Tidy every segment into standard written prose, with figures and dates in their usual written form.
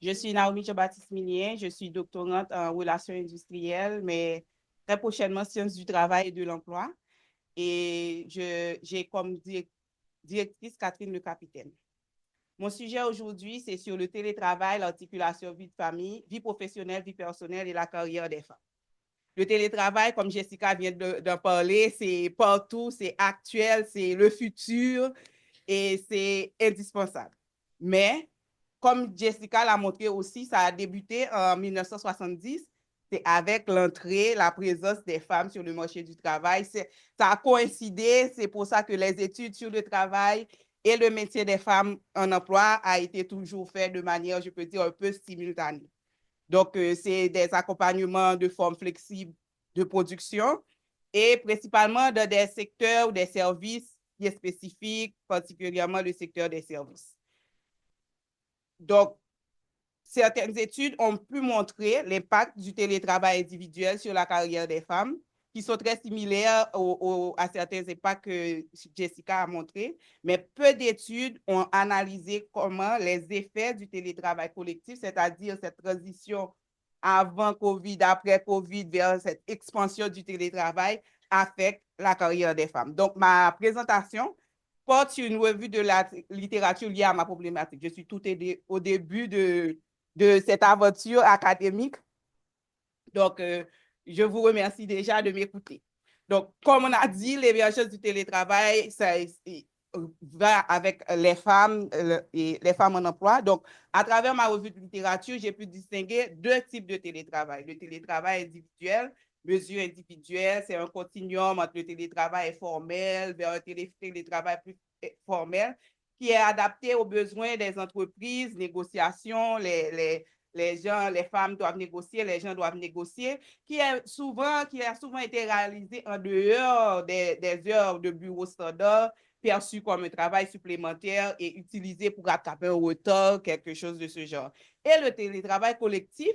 Je suis Naomi Jean-Baptiste Milien, je suis doctorante en relations industrielles, mais très prochainement sciences du travail et de l'emploi. Et j'ai comme directrice Catherine Le Capitaine. Mon sujet aujourd'hui, c'est sur le télétravail, l'articulation vie de famille, vie professionnelle, vie personnelle et la carrière des femmes. Le télétravail, comme Jessica vient d'en parler, c'est partout, c'est actuel, c'est le futur et c'est indispensable. Mais, comme Jessica l'a montré aussi, ça a débuté en 1970. C'est avec l'entrée, la présence des femmes sur le marché du travail. Ça a coïncidé, c'est pour ça que les études sur le travail et le métier des femmes en emploi a été toujours fait de manière, je peux dire, un peu simultanée. Donc, c'est des accompagnements de formes flexibles de production et principalement dans des secteurs ou des services bien spécifiques, particulièrement le secteur des services. Donc, certaines études ont pu montrer l'impact du télétravail individuel sur la carrière des femmes, qui sont très similaires à certains impacts que Jessica a montré, mais peu d'études ont analysé comment les effets du télétravail collectif, c'est-à-dire cette transition avant COVID, après COVID, vers cette expansion du télétravail, affectent la carrière des femmes. Donc, ma présentation porte sur une revue de la littérature liée à ma problématique. Je suis tout au début de cette aventure académique. Donc, je vous remercie déjà de m'écouter. Donc, comme on a dit, l'émergence du télétravail, ça va avec les femmes et les femmes en emploi. Donc, à travers ma revue de littérature, j'ai pu distinguer deux types de télétravail. Le télétravail individuel, mesure individuelle, c'est un continuum entre le télétravail formel vers un télétravail plus formel qui est adapté aux besoins des entreprises, négociations, les gens, les femmes doivent négocier, les gens doivent négocier, qui a souvent été réalisé en dehors des heures de bureau standard, perçu comme un travail supplémentaire et utilisé pour rattraper un retard, quelque chose de ce genre. Et le télétravail collectif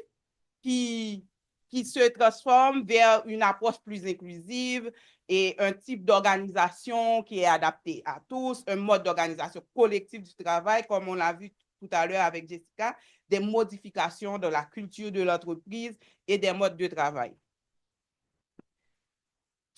qui se transforme vers une approche plus inclusive et un type d'organisation qui est adapté à tous, un mode d'organisation collective du travail, comme on l'a vu tout à l'heure avec Jessica, des modifications de la culture de l'entreprise et des modes de travail.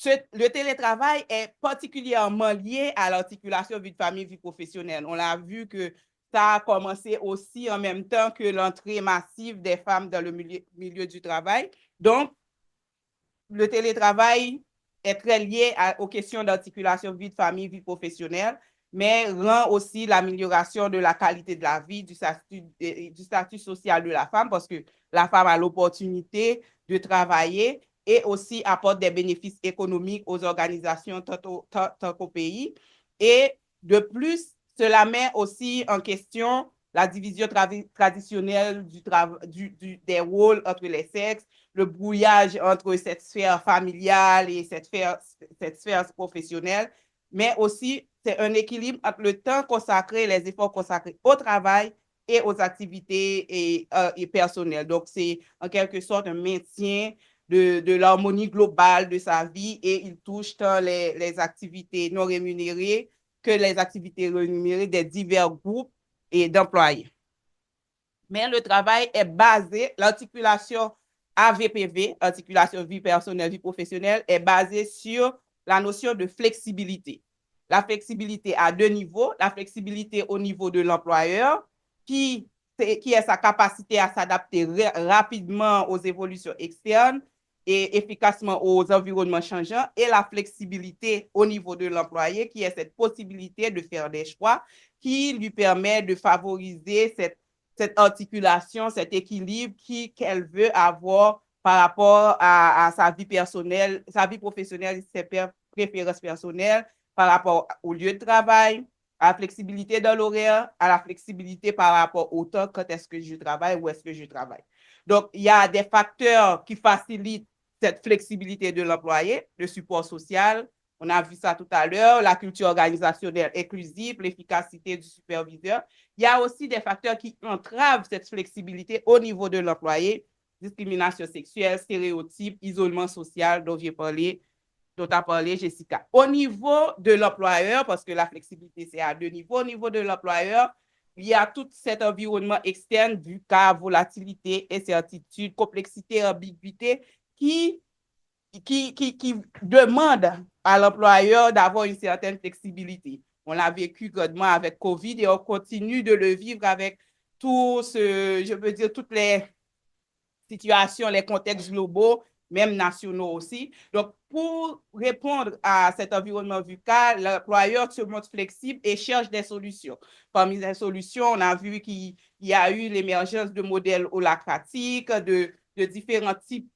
Le télétravail est particulièrement lié à l'articulation vie de famille, vie professionnelle. On a vu que ça a commencé aussi en même temps que l'entrée massive des femmes dans le milieu du travail. Donc, le télétravail est très lié aux questions d'articulation vie de famille, vie professionnelle, mais rend aussi l'amélioration de la qualité de la vie, du statut social de la femme, parce que la femme a l'opportunité de travailler et aussi apporte des bénéfices économiques aux organisations tant qu'au pays. Et de plus, cela met aussi en question la division traditionnelle des rôles entre les sexes, le brouillage entre cette sphère familiale et cette sphère professionnelle, mais aussi c'est un équilibre entre le temps consacré, les efforts consacrés au travail et aux activités et personnelles. Donc, c'est en quelque sorte un maintien de l'harmonie globale de sa vie et il touche tant les activités non rémunérées que les activités rémunérées des divers groupes et d'employés. Mais le travail est basé, l'articulation AVPV, articulation vie personnelle, vie professionnelle, est basée sur la notion de flexibilité. La flexibilité à deux niveaux, la flexibilité au niveau de l'employeur, qui est sa capacité à s'adapter rapidement aux évolutions externes et efficacement aux environnements changeants, et la flexibilité au niveau de l'employé, qui est cette possibilité de faire des choix qui lui permet de favoriser cette articulation, cet équilibre qu'elle veut avoir par rapport à sa vie personnelle, sa vie professionnelle, ses préférences personnelles, par rapport au lieu de travail, à la flexibilité dans l'horaire, à la flexibilité par rapport au temps, quand est-ce que je travaille, où est-ce que je travaille. Donc, il y a des facteurs qui facilitent cette flexibilité de l'employé, le support social, on a vu ça tout à l'heure, la culture organisationnelle inclusive, l'efficacité du superviseur. Il y a aussi des facteurs qui entravent cette flexibilité au niveau de l'employé, discrimination sexuelle, stéréotypes, isolement social dont a parlé Jessica. Au niveau de l'employeur, parce que la flexibilité, c'est à deux niveaux, au niveau de l'employeur, il y a tout cet environnement externe du cas, volatilité, incertitude, complexité, ambiguïté qui demande à l'employeur d'avoir une certaine flexibilité. On l'a vécu grandement avec COVID et on continue de le vivre avec je veux dire, toutes les situations, les contextes globaux, même nationaux aussi. Donc, pour répondre à cet environnement VUCA, l'employeur se montre flexible et cherche des solutions. Parmi les solutions, on a vu qu'il y a eu l'émergence de modèles holacratiques, de différents types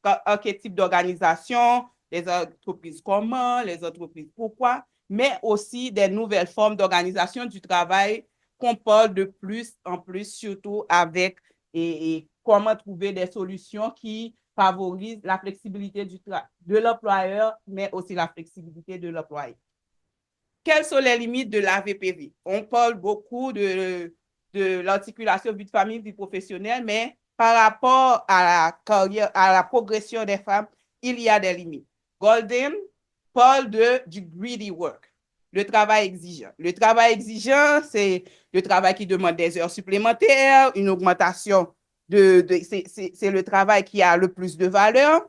archétypes d'organisation, les entreprises comment, les entreprises pourquoi, mais aussi des nouvelles formes d'organisation du travail qu'on parle de plus en plus, surtout avec et comment trouver des solutions qui favorisent la flexibilité de l'employeur, mais aussi la flexibilité de l'employé. Quelles sont les limites de l'AVPV? On parle beaucoup de l'articulation vie de famille, vie professionnelle, mais par rapport à la carrière, à la progression des femmes, il y a des limites. Golden parle du greedy work, le travail exigeant. Le travail exigeant, c'est le travail qui demande des heures supplémentaires, une augmentation c'est le travail qui a le plus de valeur.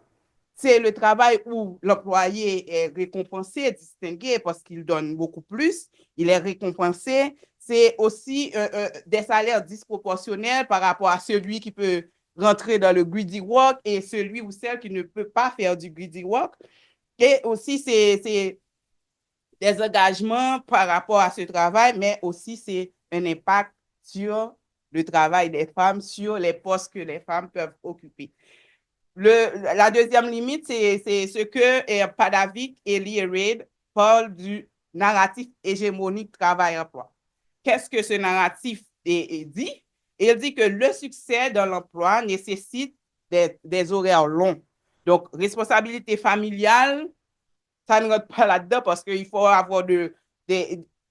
C'est le travail où l'employé est récompensé, distingué parce qu'il donne beaucoup plus. Il est récompensé. C'est aussi des salaires disproportionnels par rapport à celui qui peut rentrer dans le greedy work et celui ou celle qui ne peut pas faire du greedy work. Et aussi, c'est des engagements par rapport à ce travail, mais aussi c'est un impact sur le travail des femmes, sur les postes que les femmes peuvent occuper. La deuxième limite, c'est ce que Padavik et Lee Reid parlent du narratif hégémonique travail-emploi. Qu'est-ce que ce narratif dit? Il dit que le succès dans l'emploi nécessite des horaires longs. Donc, responsabilité familiale, ça ne rentre pas là-dedans parce qu'il faut avoir de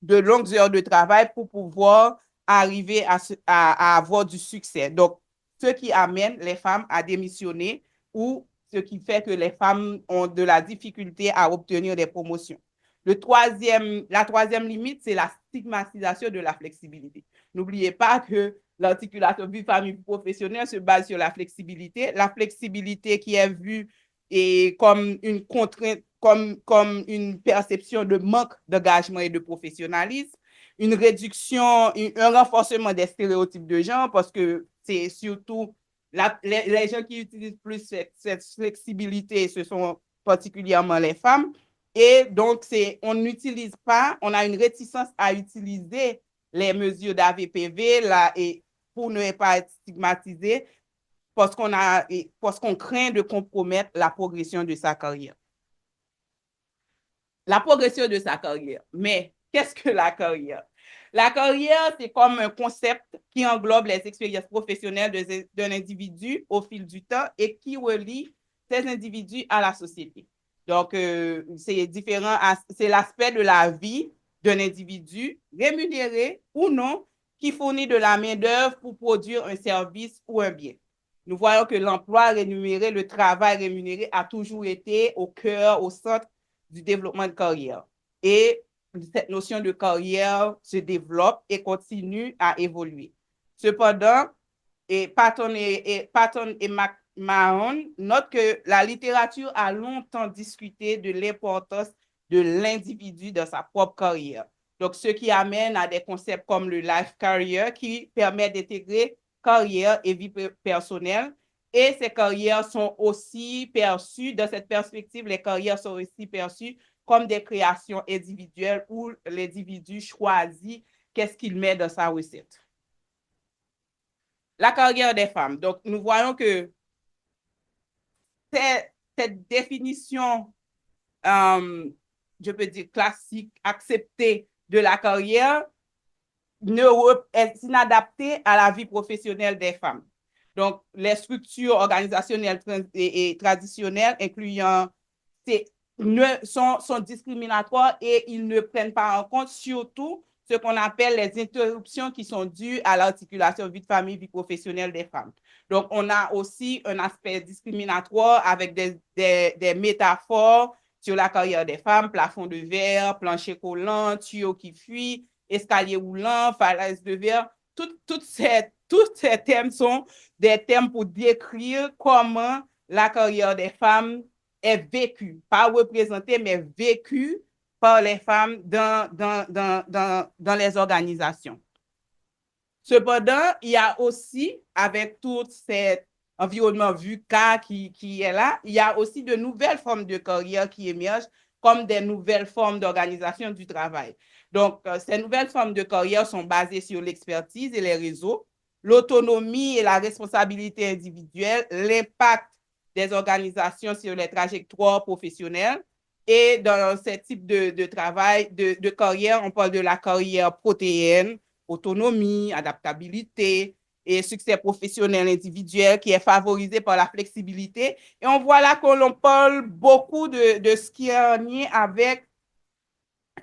longues heures de travail pour pouvoir arriver à avoir du succès. Donc, ce qui amène les femmes à démissionner ou ce qui fait que les femmes ont de la difficulté à obtenir des promotions. La troisième limite, c'est la stigmatisation de la flexibilité. N'oubliez pas que l'articulation vie-famille professionnelle se base sur la flexibilité. La flexibilité qui est vue comme une contrainte, comme une perception de manque d'engagement et de professionnalisme, une réduction, un renforcement des stéréotypes de genre, parce que c'est surtout les gens qui utilisent plus cette flexibilité, ce sont particulièrement les femmes. Et donc, on n'utilise pas, on a une réticence à utiliser les mesures d'AVPV pour ne pas être stigmatisé parce qu'on craint de compromettre la progression de sa carrière. La progression de sa carrière. Mais qu'est-ce que la carrière? La carrière, c'est comme un concept qui englobe les expériences professionnelles d'un individu au fil du temps et qui relie ces individus à la société. Donc, c'est différent, c'est l'aspect de la vie d'un individu, rémunéré ou non, qui fournit de la main-d'œuvre pour produire un service ou un bien. Nous voyons que l'emploi rémunéré, le travail rémunéré a toujours été au cœur, au centre du développement de carrière. Et cette notion de carrière se développe et continue à évoluer. Cependant, Patton et McMahon notent que la littérature a longtemps discuté de l'importance de l'individu dans sa propre carrière. Donc, ce qui amène à des concepts comme le life career qui permet d'intégrer carrière et vie personnelle. Et ces carrières sont aussi perçues, dans cette perspective, les carrières sont aussi perçues comme des créations individuelles où l'individu choisit qu'est-ce qu'il met dans sa recette. La carrière des femmes. Donc, nous voyons que cette définition, je peux dire classique, acceptée de la carrière, est inadaptée à la vie professionnelle des femmes. Donc, les structures organisationnelles et traditionnelles, incluant sont discriminatoires et ils ne prennent pas en compte surtout ce qu'on appelle les interruptions qui sont dues à l'articulation vie de famille, vie professionnelle des femmes. Donc, on a aussi un aspect discriminatoire avec des métaphores sur la carrière des femmes, plafond de verre, plancher collant, tuyau qui fuit, escalier roulant, falaise de verre. Tous ces thèmes sont des thèmes pour décrire comment la carrière des femmes est vécue, pas représentée, mais vécue par les femmes dans les organisations. Cependant, il y a aussi, avec tout cet environnement VUCA qui est là, il y a aussi de nouvelles formes de carrière qui émergent, comme des nouvelles formes d'organisation du travail. Donc, ces nouvelles formes de carrière sont basées sur l'expertise et les réseaux, l'autonomie et la responsabilité individuelle, l'impact des organisations sur les trajectoires professionnelles. Et dans ce type de travail, de carrière, on parle de la carrière protéine, autonomie, adaptabilité et succès professionnel individuel qui est favorisé par la flexibilité. Et on voit là qu'on parle beaucoup de ce qui est en lien avec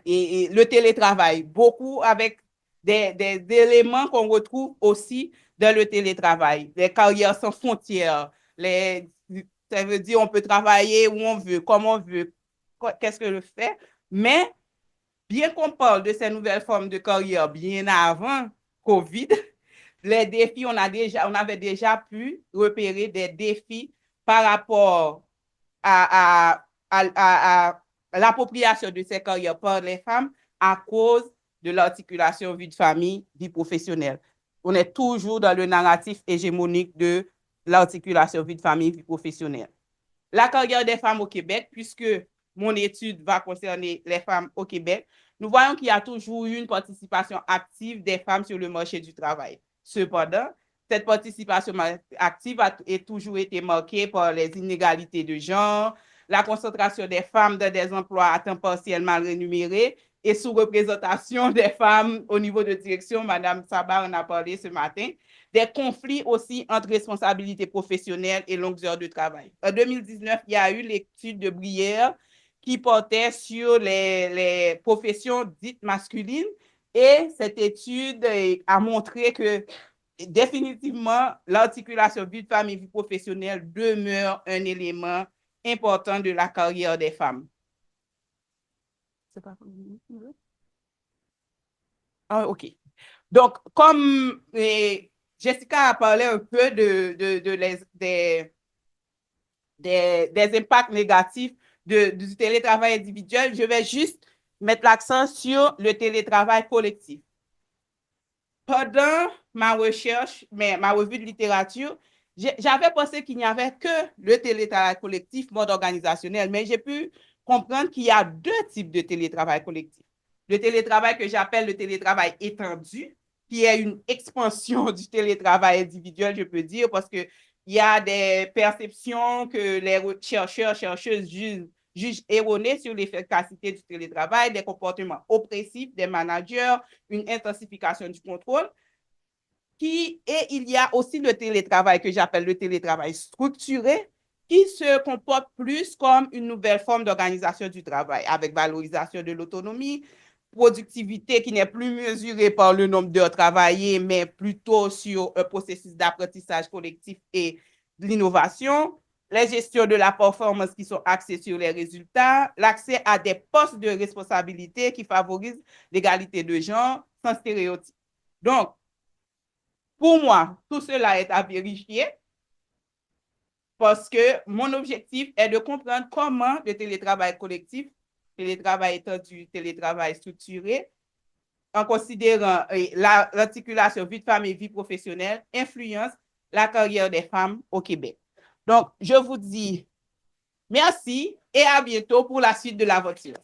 le télétravail, beaucoup avec des éléments qu'on retrouve aussi dans le télétravail, les carrières sans frontières, ça veut dire on peut travailler où on veut, comme on veut, qu'est-ce que le fait, mais bien qu'on parle de ces nouvelles formes de carrière bien avant COVID, les défis, on avait déjà pu repérer des défis par rapport à l'appropriation de ces carrières par les femmes à cause de l'articulation vie de famille, vie professionnelle. On est toujours dans le narratif hégémonique de l'articulation vie de famille, vie professionnelle. La carrière des femmes au Québec, puisque mon étude va concerner les femmes au Québec, nous voyons qu'il y a toujours eu une participation active des femmes sur le marché du travail. Cependant, cette participation active a toujours été marquée par les inégalités de genre, la concentration des femmes dans des emplois à temps partiel mal rémunérés et sous-représentation des femmes au niveau de direction. Madame Sabar en a parlé ce matin. Des conflits aussi entre responsabilité professionnelle et longues heures de travail. En 2019, il y a eu l'étude de Brière qui portait sur les professions dites masculines et cette étude a montré que définitivement, l'articulation vie de famille et vie professionnelle demeure un élément important de la carrière des femmes. C'est pas ah, OK. Donc, comme Jessica a parlé un peu des impacts négatifs du télétravail individuel, je vais juste mettre l'accent sur le télétravail collectif. Pendant ma recherche, ma revue de littérature, j'avais pensé qu'il n'y avait que le télétravail collectif, mode organisationnel, mais j'ai pu comprendre qu'il y a deux types de télétravail collectif. Le télétravail que j'appelle le télétravail étendu, qui est une expansion du télétravail individuel, je peux dire, parce qu'il y a des perceptions que les chercheuses jugent erronées sur l'efficacité du télétravail, des comportements oppressifs des managers, une intensification du contrôle. Et il y a aussi le télétravail que j'appelle le télétravail structuré, qui se comporte plus comme une nouvelle forme d'organisation du travail, avec valorisation de l'autonomie, productivité qui n'est plus mesurée par le nombre d'heures travaillées, mais plutôt sur un processus d'apprentissage collectif et de l'innovation, les gestions de la performance qui sont axées sur les résultats, l'accès à des postes de responsabilité qui favorisent l'égalité de genre sans stéréotypes. Donc, pour moi, tout cela est à vérifier parce que mon objectif est de comprendre comment le télétravail collectif, télétravail étendu, télétravail structuré, en considérant l'articulation vie de famille et vie professionnelle, influence la carrière des femmes au Québec. Donc, je vous dis merci et à bientôt pour la suite de l'aventure.